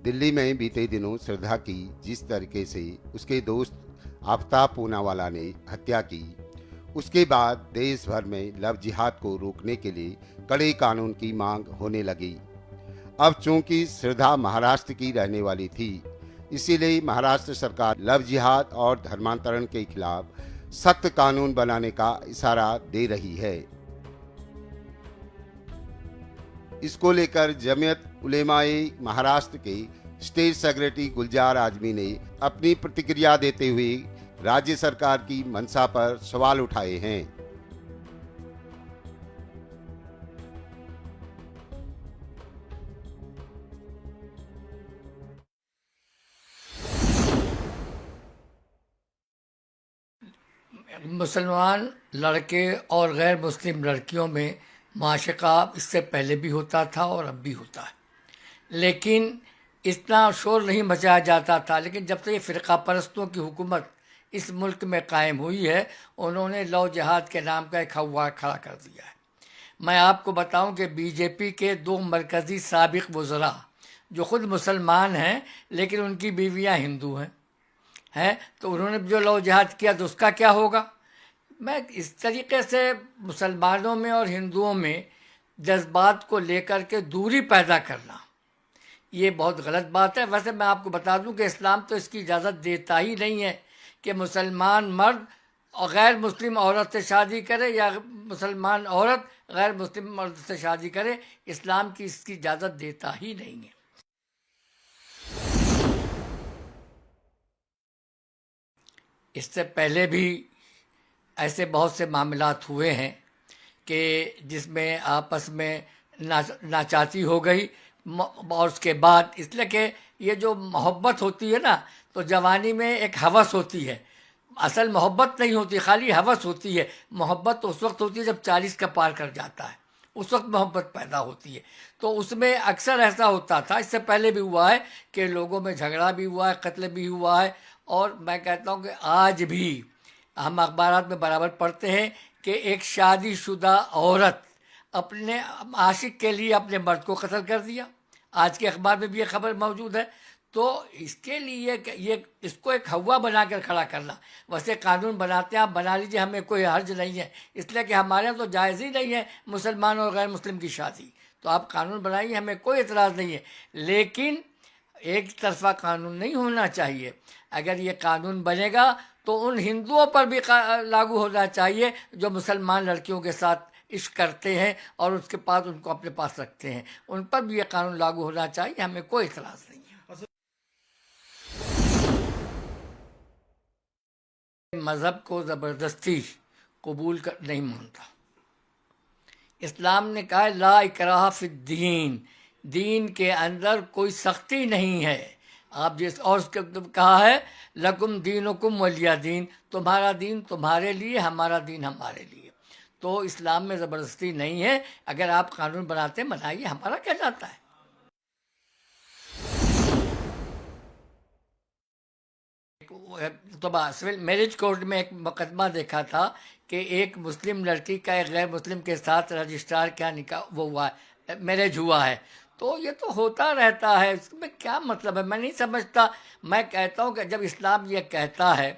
दिल्ली में बीते दिनों श्रद्धा की जिस तरीके से उसके दोस्त आफ्ताब पूनावाला ने हत्या की, उसके बाद देश भर में लव जिहाद को रोकने के लिए कड़े कानून की मांग होने लगी। अब चूंकि श्रद्धा महाराष्ट्र की रहने वाली थी, इसीलिए महाराष्ट्र सरकार लव जिहाद और धर्मांतरण के खिलाफ सख्त कानून बनाने का इशारा दे रही है। इसको लेकर जमीयत उलेमाए महाराष्ट्र के स्टेट सेक्रेटरी गुलजार आजमी ने अपनी प्रतिक्रिया देते हुए राज्य सरकार की मंशा पर सवाल उठाए हैं। मुसलमान लड़के और गैर मुस्लिम लड़कियों में माशका इससे पहले भी होता था और अब भी होता है, लेकिन इतना शोर नहीं मचाया जाता था। लेकिन जब से ये फ़िरका परस्तों की हुकूमत इस मुल्क में कायम हुई है, उन्होंने लव जिहाद के नाम का एक हवा खड़ा कर दिया है। मैं आपको बताऊं कि बीजेपी के 2 मरकज़ी साबिक़ वज़रा जो ख़ुद मुसलमान हैं लेकिन उनकी बीवियां हिंदू हैं, तो उन्होंने जो लव जिहाद किया तो उसका क्या होगा। मैं इस तरीके से मुसलमानों में और हिंदुओं में जज्बात को लेकर के दूरी पैदा करना, ये बहुत गलत बात है। वैसे मैं आपको बता दूं कि इस्लाम तो इसकी इजाज़त देता ही नहीं है कि मुसलमान मर्द और गैर मुस्लिम औरत से शादी करे या मुसलमान औरत गैर मुस्लिम मर्द से शादी करे। इस्लाम की इसकी इजाज़त देता ही नहीं है। इससे पहले भी ऐसे बहुत से मामलात हुए हैं कि जिसमें आपस में नाचाती हो गई और उसके बाद, इसलिए कि ये जो मोहब्बत होती है ना, तो जवानी में एक हवस होती है, असल मोहब्बत नहीं होती, खाली हवस होती है। मोहब्बत तो उस वक्त होती है जब 40 का पार कर जाता है, उस वक्त मोहब्बत पैदा होती है। तो उसमें अक्सर ऐसा होता था, इससे पहले भी हुआ है कि लोगों में झगड़ा भी हुआ है, कत्ल भी हुआ है। और मैं कहता हूँ कि आज भी हम अखबारात में बराबर पढ़ते हैं कि एक शादीशुदा औरत अपने आशिक के लिए अपने मर्द को कत्ल कर दिया। आज के अखबार में भी ये खबर मौजूद है। तो इसके लिए ये इसको एक हवा बनाकर खड़ा करना, वैसे कानून बनाते हैं आप बना लीजिए, हमें कोई हर्ज नहीं है, इसलिए कि हमारे यहाँ तो जायज़ ही नहीं है मुसलमान और गैर मुस्लिम की शादी। तो आप कानून बनाइए, हमें कोई एतराज़ नहीं है, लेकिन एक तरफा कानून नहीं होना चाहिए। अगर ये कानून बनेगा तो उन हिंदुओं पर भी लागू होना चाहिए जो मुसलमान लड़कियों के साथ इश्क करते हैं और उसके बाद उनको अपने पास रखते हैं, उन पर भी ये कानून लागू होना चाहिए, हमें कोई इतराज़ नहीं है। मज़हब को ज़बरदस्ती कबूल कर नहीं मानता। इस्लाम ने कहा ला इकराह फिद्दीन, दीन के अंदर कोई सख्ती नहीं है। आप जिस और उसके कहा है लकुम दीनुकुम वलिया दीन, तुम्हारा दीन तुम्हारे लिए, हमारा दीन हमारे लिए। तो इस्लाम में ज़बरदस्ती नहीं है। अगर आप कानून बनाते बनाइए, हमारा क्या जाता है। तो सिविल मैरिज कोर्ट में एक मुकदमा देखा था कि एक मुस्लिम लड़की का एक गैर मुस्लिम के साथ रजिस्ट्रार क्या निकाह वो हुआ है, मैरिज हुआ है। तो ये तो होता रहता है, इसमें क्या मतलब है, मैं नहीं समझता। मैं कहता हूँ कि जब इस्लाम ये कहता है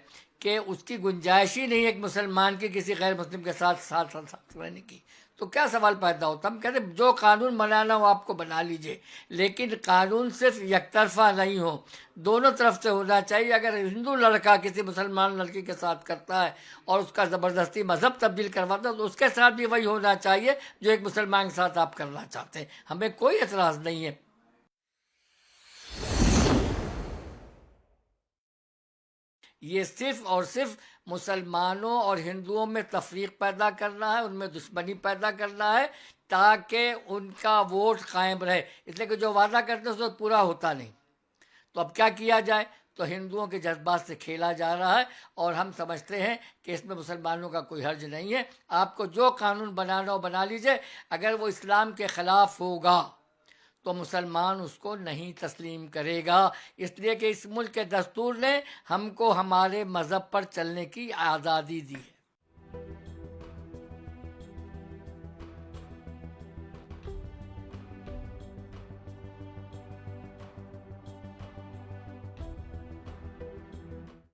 कि उसकी गुंजाइश ही नहीं है एक मुसलमान की किसी गैर मुस्लिम के साथ रहने की, तो क्या सवाल पैदा होता। हम कहते जो कानून बनाना हो आपको बना लीजिए, लेकिन कानून सिर्फ एक तरफा नहीं हो, दोनों तरफ से होना चाहिए। अगर हिंदू लड़का किसी मुसलमान लड़की के साथ करता है और उसका ज़बरदस्ती मज़हब तब्दील करवाता है, तो उसके साथ भी वही होना चाहिए जो एक मुसलमान के साथ आप करना चाहते हैं। हमें कोई एतराज़ नहीं है। ये सिर्फ और सिर्फ मुसलमानों और हिंदुओं में तफरीक पैदा करना है, उनमें दुश्मनी पैदा करना है, ताकि उनका वोट कायम रहे। इसलिए कि जो वादा करते हैं उसको पूरा होता नहीं। तो अब क्या किया जाए, तो हिंदुओं के जज्बात से खेला जा रहा है और हम समझते हैं कि इसमें मुसलमानों का कोई हर्ज नहीं है। आपको जो कानून बनाना हो बना लीजिए, अगर वो इस्लाम के ख़िलाफ़ होगा तो मुसलमान उसको नहीं तस्लीम करेगा, इसलिए कि इस मुल्क के दस्तूर ने हमको हमारे मज़हब पर चलने की आज़ादी दी है।